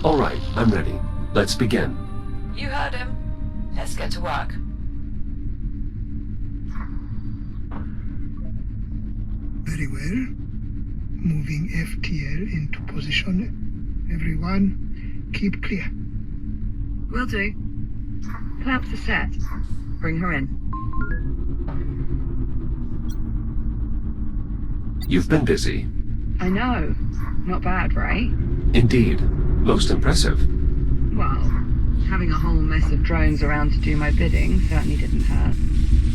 All right, I'm ready. Let's begin. You heard him. Let's get to work. Very well. Moving FTL into position. Everyone, keep clear. Will do. Clamps are set. Bring her in. You've been busy. I know. Not bad, right? Indeed. Most impressive. Well, having a whole mess of drones around to do my bidding certainly didn't hurt.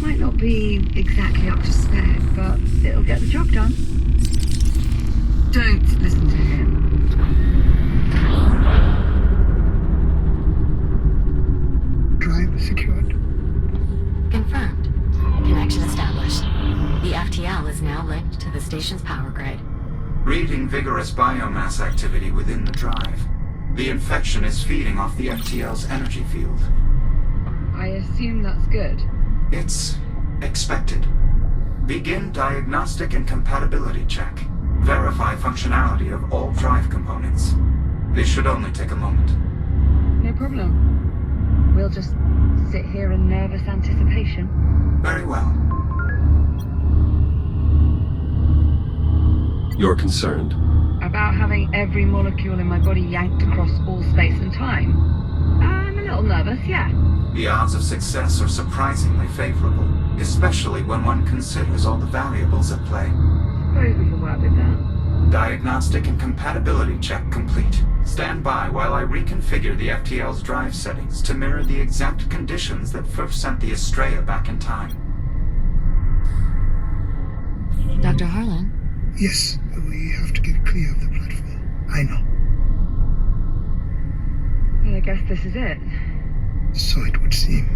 Might not be exactly up to spec, but it'll get the job done. Don't listen to him. Drive secured. Confirmed. Connection established. The FTL is now linked to the station's power grid. Reading vigorous biomass activity within the drive. The infection is feeding off the FTL's energy field. I assume that's good. It's expected. Begin diagnostic and compatibility check. Verify functionality of all drive components. This should only take a moment. No problem. We'll just sit here in nervous anticipation. Very well. You're concerned. About having every molecule in my body yanked across all space and time. I'm a little nervous, yeah. The odds of success are surprisingly favorable, especially when one considers all the variables at play. Suppose we can work with that. Diagnostic and compatibility check complete. Stand by while I reconfigure the FTL's drive settings to mirror the exact conditions that first sent the Estrella back in time. Dr. Harlan? Yes, we have to get clear of the platform. I know. Well, I guess this is it. So it would seem.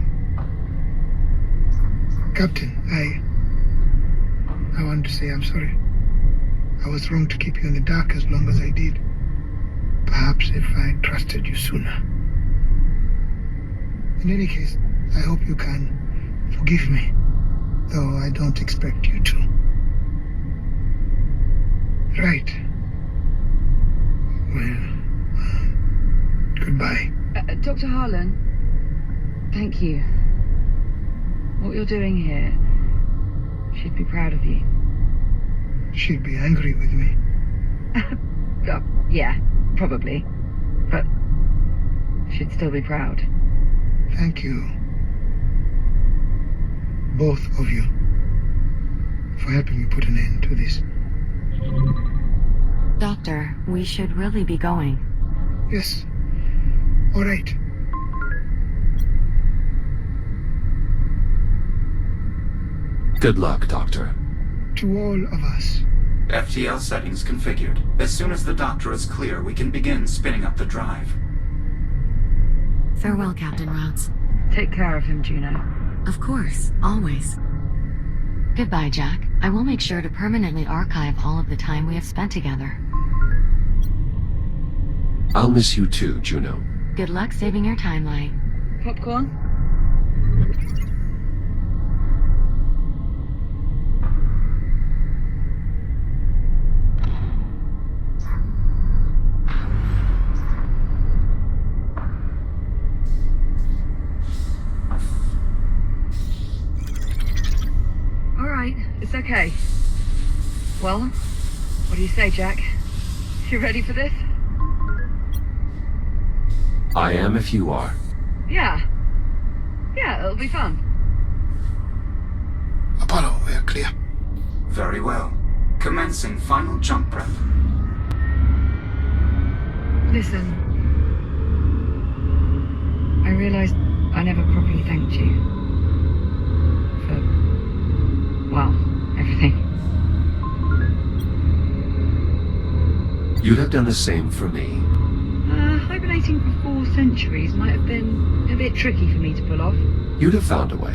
Captain, I want to say I'm sorry. I was wrong to keep you in the dark as long as I did. Perhaps if I trusted you sooner. In any case, I hope you can forgive me, though I don't expect you to. Right. Well, goodbye. Dr. Harlan, thank you. What you're doing here, she'd be proud of you. She'd be angry with me. Yeah, probably. But she'd still be proud. Thank you. Both of you. For helping me put an end to this. Doctor, we should really be going. Yes. All right. Good luck, Doctor. To all of us. FTL settings configured. As soon as the doctor is clear, we can begin spinning up the drive. Farewell, Captain Routes. Take care of him, Juno. Of course, always. Goodbye, Jack. I will make sure to permanently archive all of the time we have spent together. I'll miss you too, Juno. Good luck saving your timeline. Popcorn? It's okay. Well, what do you say, Jack? You ready for this? I am if you are. Yeah. Yeah, it'll be fun. Apollo, we're clear. Very well. Commencing final jump prep. Listen. I realized I never properly thanked you. For, well, everything. You'd have done the same for me. Hibernating for 4 centuries might have been a bit tricky for me to pull off. You'd have found a way.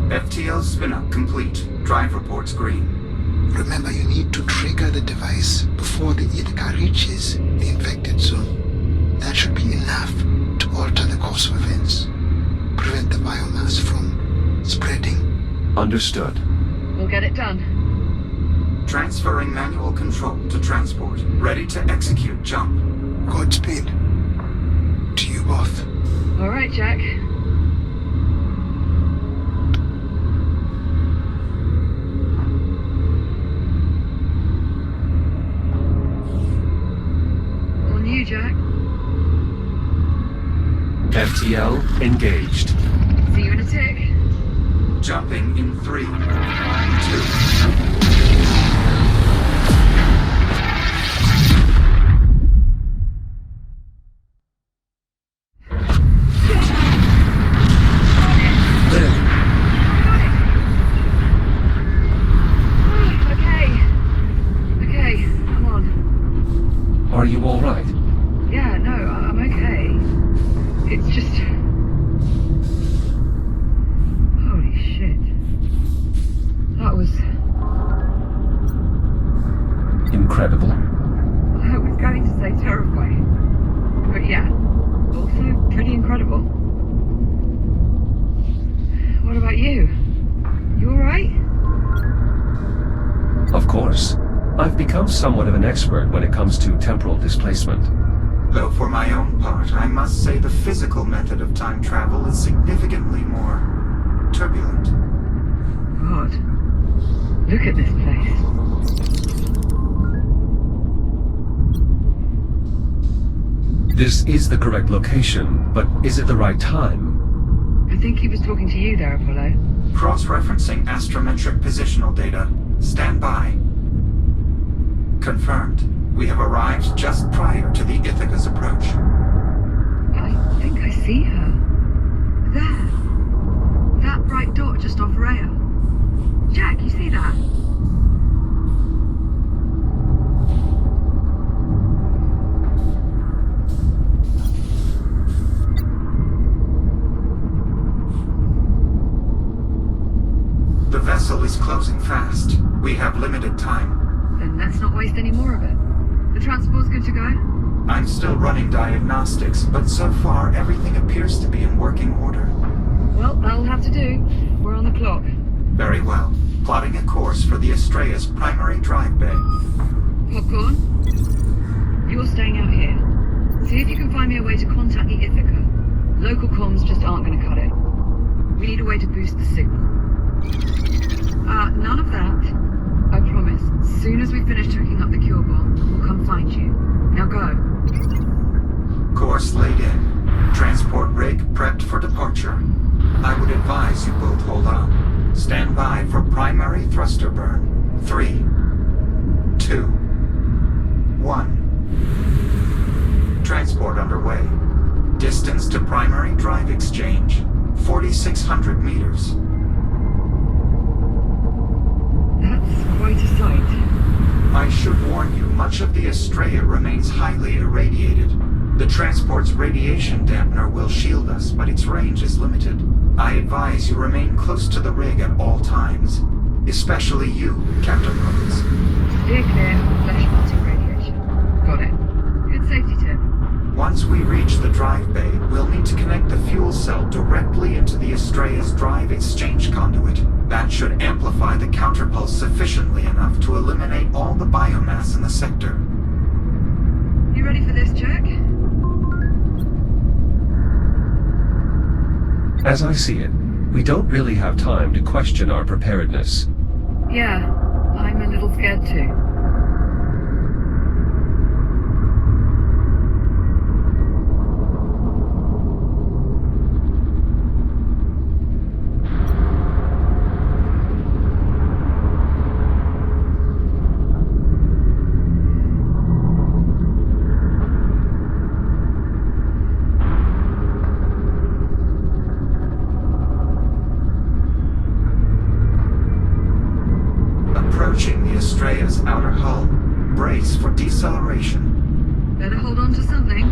FTL spin-up complete. Drive reports green. Remember, you need to trigger the device before the Ithaca reaches the infected zone. That should be enough to alter the course of events. Prevent the biomass from spreading. Understood. We'll get it done. Transferring manual control to transport. Ready to execute jump. Godspeed. To you both. All right, Jack. On you, Jack. FTL engaged. See you in a tick. Jumping in 3, 2. Okay, come on. Are you all right? Yeah, no, I'm okay. It's just... Holy shit. That was... Incredible. I was going to say terrifying. But yeah, also pretty incredible. What about you? You alright? Of course. I've become somewhat of an expert when it comes to temporal displacement. Though for my own part, I must say the physical method of time travel is significantly more turbulent. God. Look at this place. This is the correct location, but is it the right time? I think he was talking to you there, Apollo. Cross-referencing astrometric positional data. Stand by. Confirmed. We have arrived just prior to the Ithaca's approach. I think I see her. There. That bright dot just off Rhea. Jack, you see that? The vessel is closing fast. We have limited time. Then let's not waste any more of it. The transport's good to go? I'm still running diagnostics, but so far everything appears to be in working order. Well, that'll have to do. We're on the clock. Very well. Plotting a course for the Estrella's primary drive bay. Popcorn? You're staying out here. See if you can find me a way to contact the Ithaca. Local comms just aren't going to cut it. We need a way to boost the signal. None of that. I promise. As soon as we finish hooking up the cure bomb, we'll come find you. Now go. Course laid in. Transport rig prepped for departure. I would advise you both hold on. Stand by for primary thruster burn. 3, 2, 1. Transport underway. Distance to primary drive exchange, 4,600 meters. That's quite a sight. I should warn you, much of the Estrella remains highly irradiated. The transport's radiation dampener will shield us, but its range is limited. I advise you remain close to the rig at all times. Especially you, Captain Rhodes. Steer clear of flesh-melting radiation. Got it. Good safety tip. Once we reach the drive bay, we'll need to connect the fuel cell directly into the Estrella's drive exchange conduit. That should amplify the counterpulse sufficiently enough to eliminate all the biomass in the sector. You ready for this, Jack? As I see it, we don't really have time to question our preparedness. Yeah, I'm a little scared too. Approaching the Estrella's outer hull. Brace for deceleration. Better hold on to something.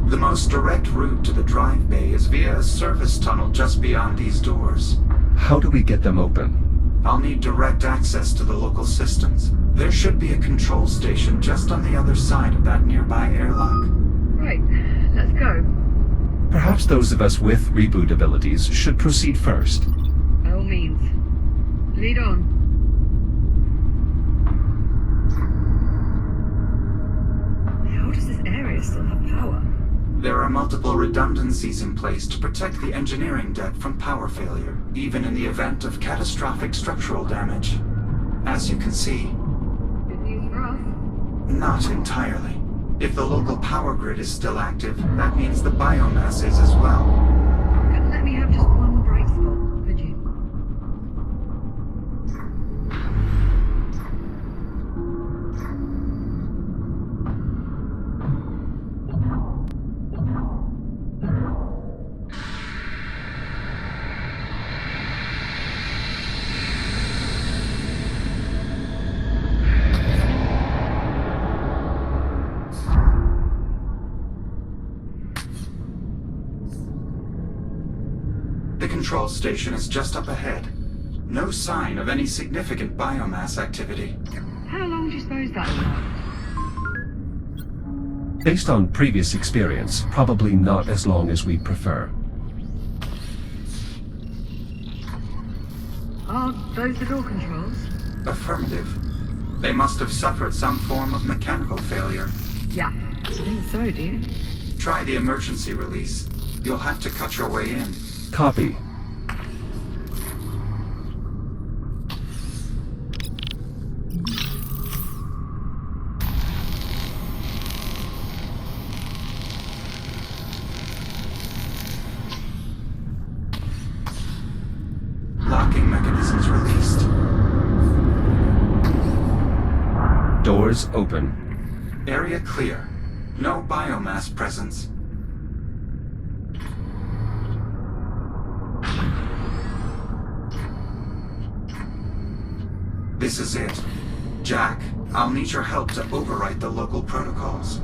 The most direct route to the drive bay is via a service tunnel just beyond these doors. How do we get them open? I'll need direct access to the local systems. There should be a control station just on the other side of that nearby airlock. Right, let's go. Perhaps those of us with reboot abilities should proceed first. By all means. Lead on. How does this area still have power? There are multiple redundancies in place to protect the engineering deck from power failure, even in the event of catastrophic structural damage. As you can see, Good news for us. not entirely. If the local power grid is still active, that means the biomass is as well. Couldn't let me have just one bright spot, could you? The control station is just up ahead. No sign of any significant biomass activity. How long do you suppose that will last? Based on previous experience, probably not as long as we'd prefer. Are those the door controls? Affirmative. They must have suffered some form of mechanical failure. Yeah, I think so, do you? Try the emergency release. You'll have to cut your way in. Copy. Locking mechanisms released. Doors open. Area clear. No biomass presence. This is it. Jack, I'll need your help to overwrite the local protocols.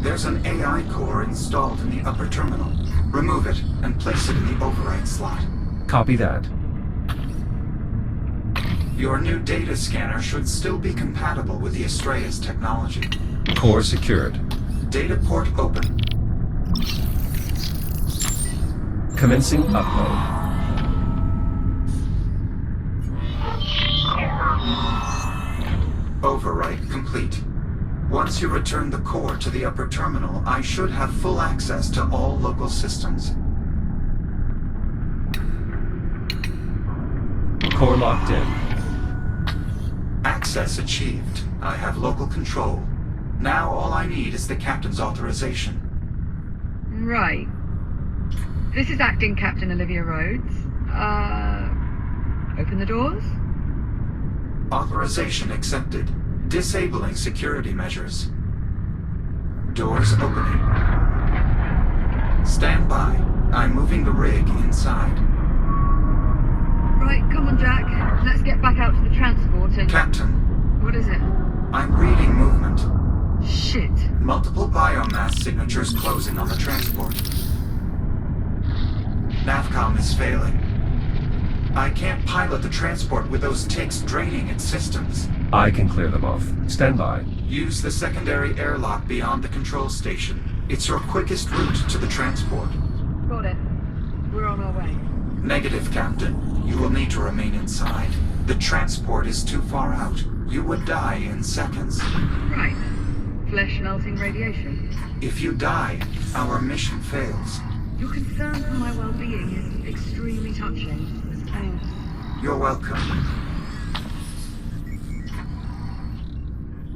There's an AI core installed in the upper terminal. Remove it and place it in the override slot. Copy that. Your new data scanner should still be compatible with the Astrea's technology. Core secured. Data port open. Commencing upload. Overwrite complete. Once you return the core to the upper terminal, I should have full access to all local systems. Core locked in. Access achieved. I have local control. Now all I need is the captain's authorization. Right. This is Acting Captain Olivia Rhodes. Open the doors? Authorization accepted. Disabling security measures. Doors opening. Stand by. I'm moving the rig inside. Right, come on, Jack. Let's get back out to the transport and... Captain, What is it? I'm reading movement. Shit. Multiple biomass signatures closing on the transport. Navcom is failing. I can't pilot the transport with those ticks draining its systems. I can clear them off. Stand by. Use the secondary airlock beyond the control station. It's your quickest route to the transport. Got it. We're on our way. Negative, Captain. You will need to remain inside. The transport is too far out. You would die in seconds. Right. Flesh-melting radiation. If you die, our mission fails. Your concern for my well-being is extremely touching. Thanks. You're welcome.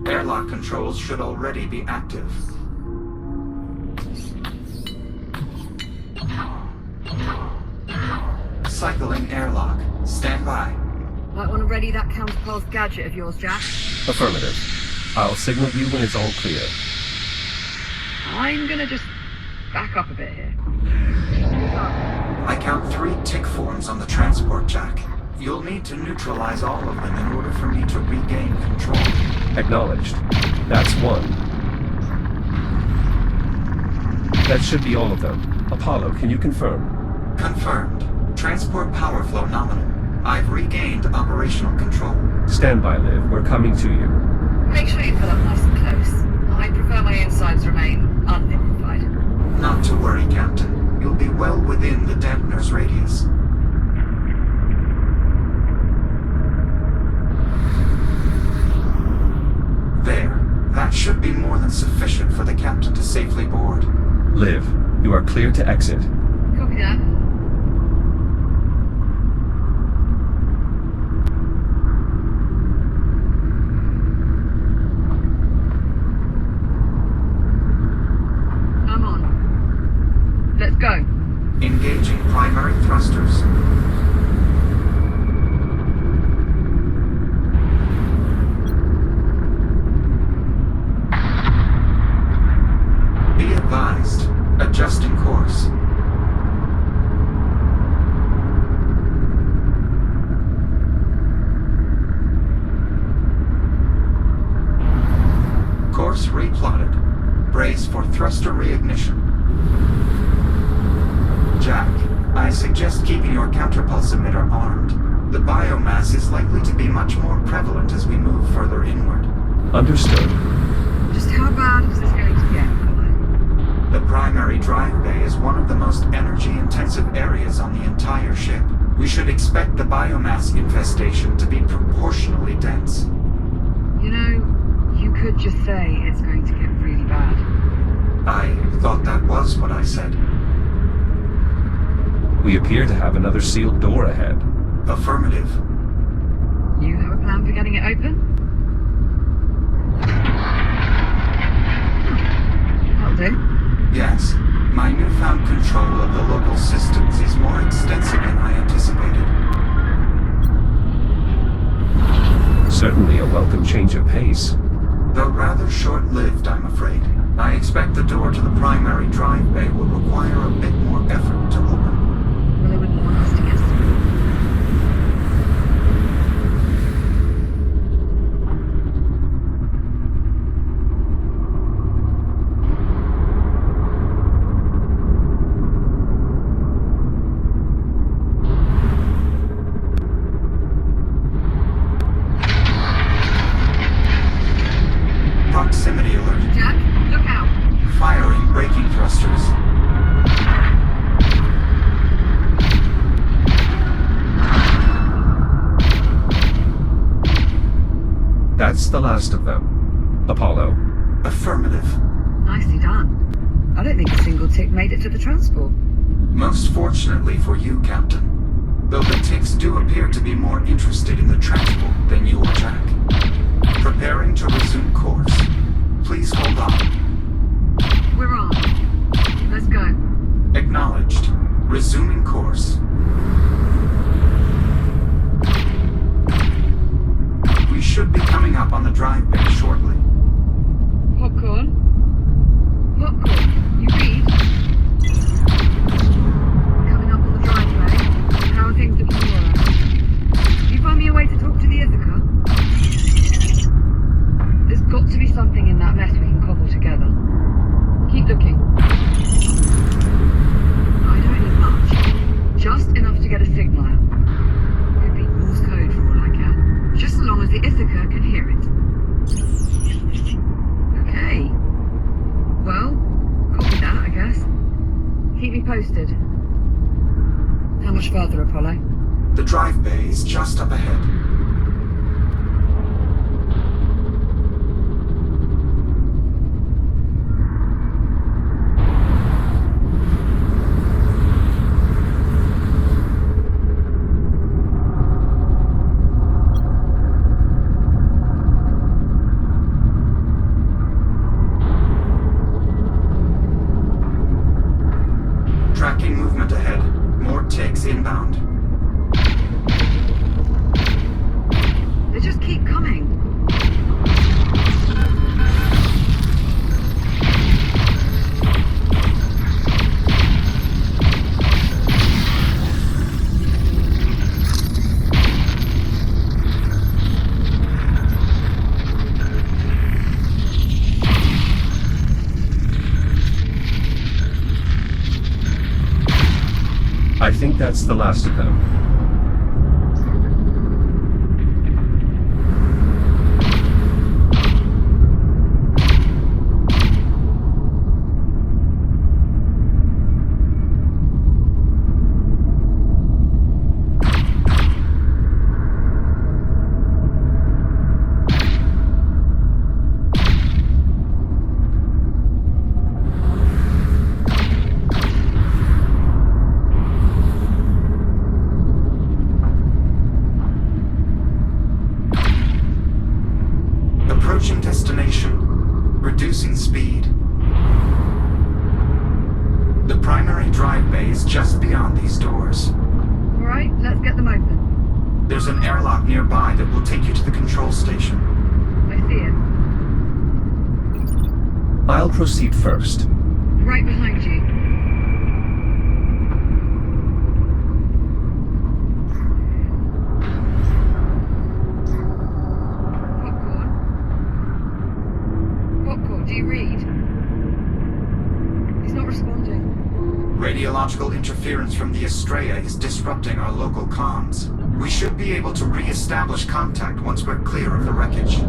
Airlock controls should already be active. Cycling airlock. Stand by. Might want to ready that counterpulse gadget of yours, Jack. Affirmative. I'll signal you when it's all clear. I'm gonna just back up a bit here. I count 3 tick forms on the transport, Jack. You'll need to neutralize all of them in order for me to regain control. Acknowledged. That's one. That should be all of them. Apollo, can you confirm? Confirmed. Transport power flow nominal. I've regained operational control. Stand by, Liv. We're coming to you. Make sure you pull up nice and close. I prefer my insides remain unliquefied. Not to worry, Captain. You'll be well within the dampener's radius. There. That should be more than sufficient for the captain to safely board. Liv, you are clear to exit. Copy that. I'm on. Let's go. Engaging primary thrusters. Be advised. Adjusting course. Course replotted. Brace for thruster reignition. Jack, I suggest keeping your counterpulse emitter armed. The biomass is likely to be much more prevalent as we move further inward. Understood. Just how bad is this going to get, Apollo? The primary drive bay is one of the most energy-intensive areas on the entire ship. We should expect the biomass infestation to be proportionally dense. You know, you could just say it's going to get really bad. I thought that was what I said. We appear to have another sealed door ahead. Affirmative. You have a plan for getting it open? That'll do. Yes. My newfound control of the local systems is more extensive than I anticipated. Certainly a welcome change of pace. Though rather short-lived, I'm afraid. I expect the door to the primary drive bay will require a bit more effort to open. Well, I wouldn't want us to get through. Proximity alert. Jack, look out. Firing braking thrusters. That's the last of them. Apollo. Affirmative. Nicely done. I don't think a single tick made it to the transport. Most fortunately for you, Captain. Though the ticks do appear to be more interested in the transport than you or Jack. Preparing to resume course. Please hold on. We're on. Let's go. Acknowledged. Resuming course. We should be coming up on the drive bay shortly. Popcorn? Popcorn? You read? Coming up on the driveway. How are things looking for us? Can you find me a way to talk to the Ithaca? There's got to be something in that mess we can cobble together. Keep looking. I don't need much. Just enough to get a signal out. Could be Morse code for all I care. Just so long as the Ithaca can hear it. Okay. Well, copy that, I guess. Keep me posted. How much further, Apollo? The drive bay is just up ahead. Tracking movement ahead. More ticks inbound. think that's the last of them. Approaching destination. Reducing speed. The primary drive bay is just beyond these doors. Alright, let's get them open. There's an airlock nearby that will take you to the control station. I see it. I'll proceed first. Right behind you. Popcorn, do you read? He's not responding. Radiological interference from the Estrella is disrupting our local comms. We should be able to re-establish contact once we're clear of the wreckage.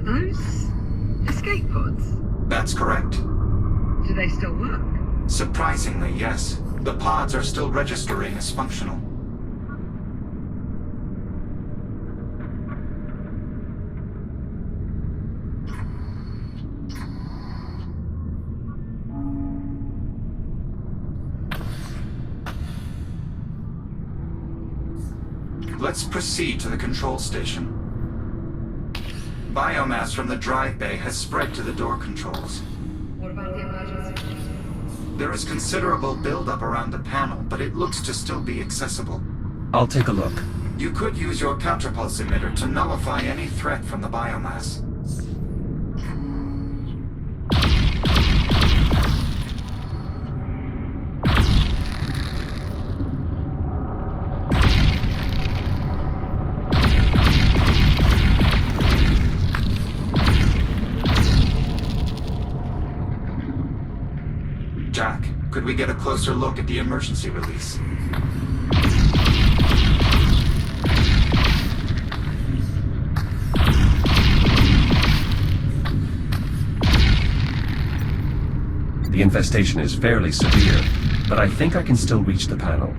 Those escape pods? That's correct. Do they still work? Surprisingly, yes. The pods are still registering as functional. Let's proceed to the control station. Biomass from the drive bay has spread to the door controls. What about the emergency? There is considerable buildup around the panel, but it looks to still be accessible. I'll take a look. You could use your counterpulse emitter to nullify any threat from the biomass. Jack, could we get a closer look at the emergency release? The infestation is fairly severe, but I think I can still reach the panel.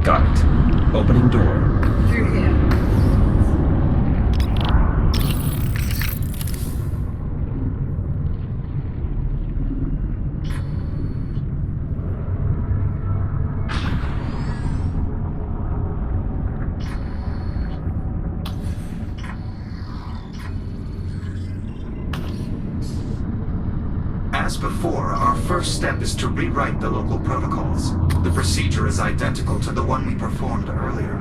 Got it. Opening door. Through here. As before, our first step is to rewrite the local protocols. The procedure is identical to the one we performed earlier.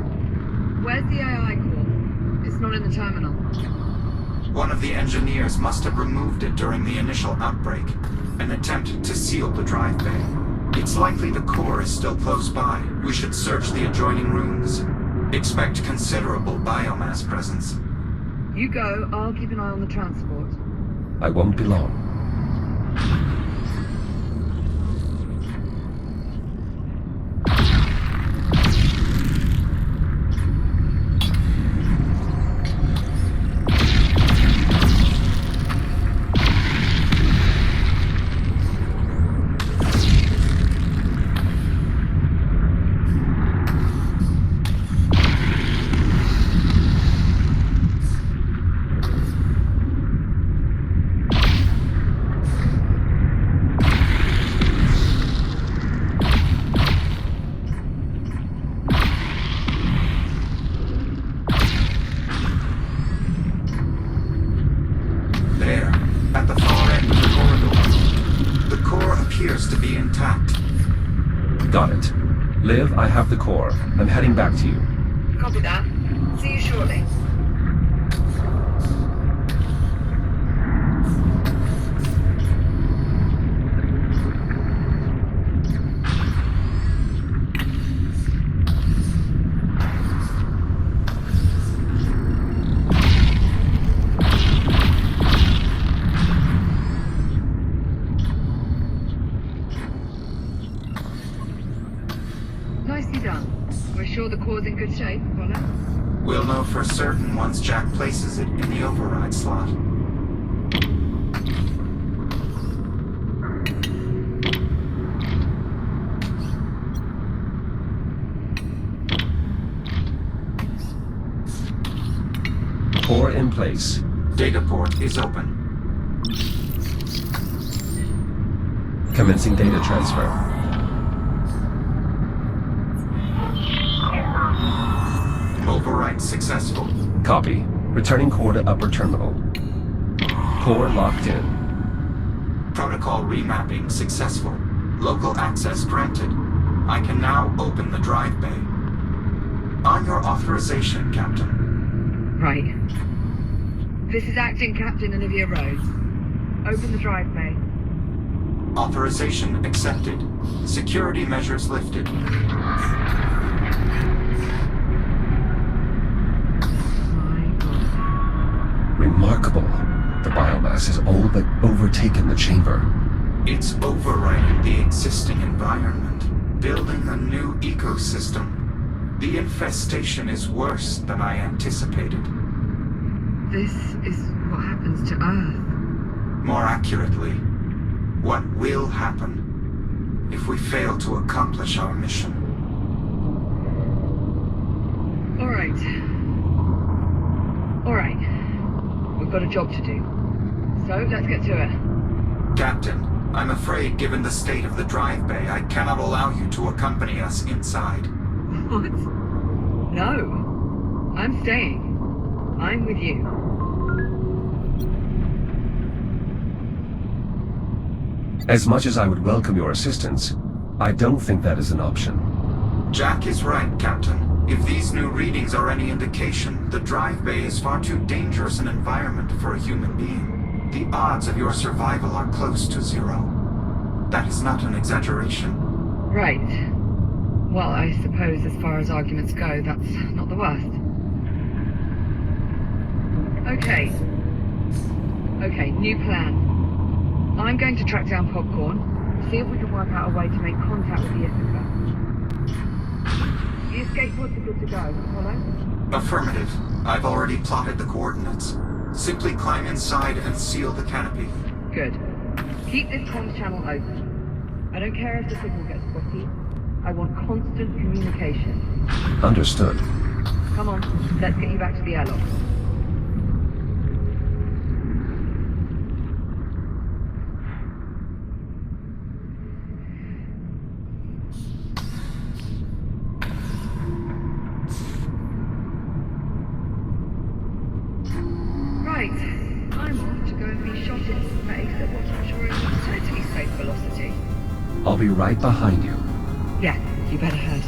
Where's the AI core? It's not in the terminal. One of the engineers must have removed it during the initial outbreak, an attempt to seal the drive bay. It's likely the core is still close by. We should search the adjoining rooms. Expect considerable biomass presence. You go, I'll keep an eye on the transport. I won't be long. I have the core. I'm heading back to you. Copy that. See you shortly. Nicely done. We're sure the core's in good shape, Apollo? We'll know for certain once Jack places it in the override slot. Core in place. Data port is open. Commencing data transfer. Override successful. Copy. Returning core to upper terminal. Core locked in. Protocol remapping successful. Local access granted. I can now open the drive bay. On your authorization, Captain. Right. This is Acting Captain Olivia Rhodes. Open the drive bay. Authorization accepted. Security measures lifted. Remarkable. The biomass has all but overtaken the chamber. It's overriding the existing environment, building a new ecosystem. The infestation is worse than I anticipated. This is what happens to Earth. More accurately, what will happen if we fail to accomplish our mission. All right. We've got a job to do. So, let's get to it. Captain, I'm afraid given the state of the drive bay, I cannot allow you to accompany us inside. What? No. I'm staying. I'm with you. As much as I would welcome your assistance, I don't think that is an option. Jack is right, Captain. If these new readings are any indication, the drive bay is far too dangerous an environment for a human being. The odds of your survival are close to zero. That is not an exaggeration. Right. Well, I suppose as far as arguments go, that's not the worst. Okay, new plan. I'm going to track down Popcorn, see if we can work out a way to make contact with the Ithaca. The escape pods are good to go, Apollo? Affirmative. I've already plotted the coordinates. Simply climb inside and seal the canopy. Good. Keep this comms channel open. I don't care if the signal gets spotty. I want constant communication. Understood. Come on, let's get you back to the airlock. Right, I'm off to go and be shot into space at what I'm sure is a totally safe velocity. I'll be right behind you. Yeah, you better head.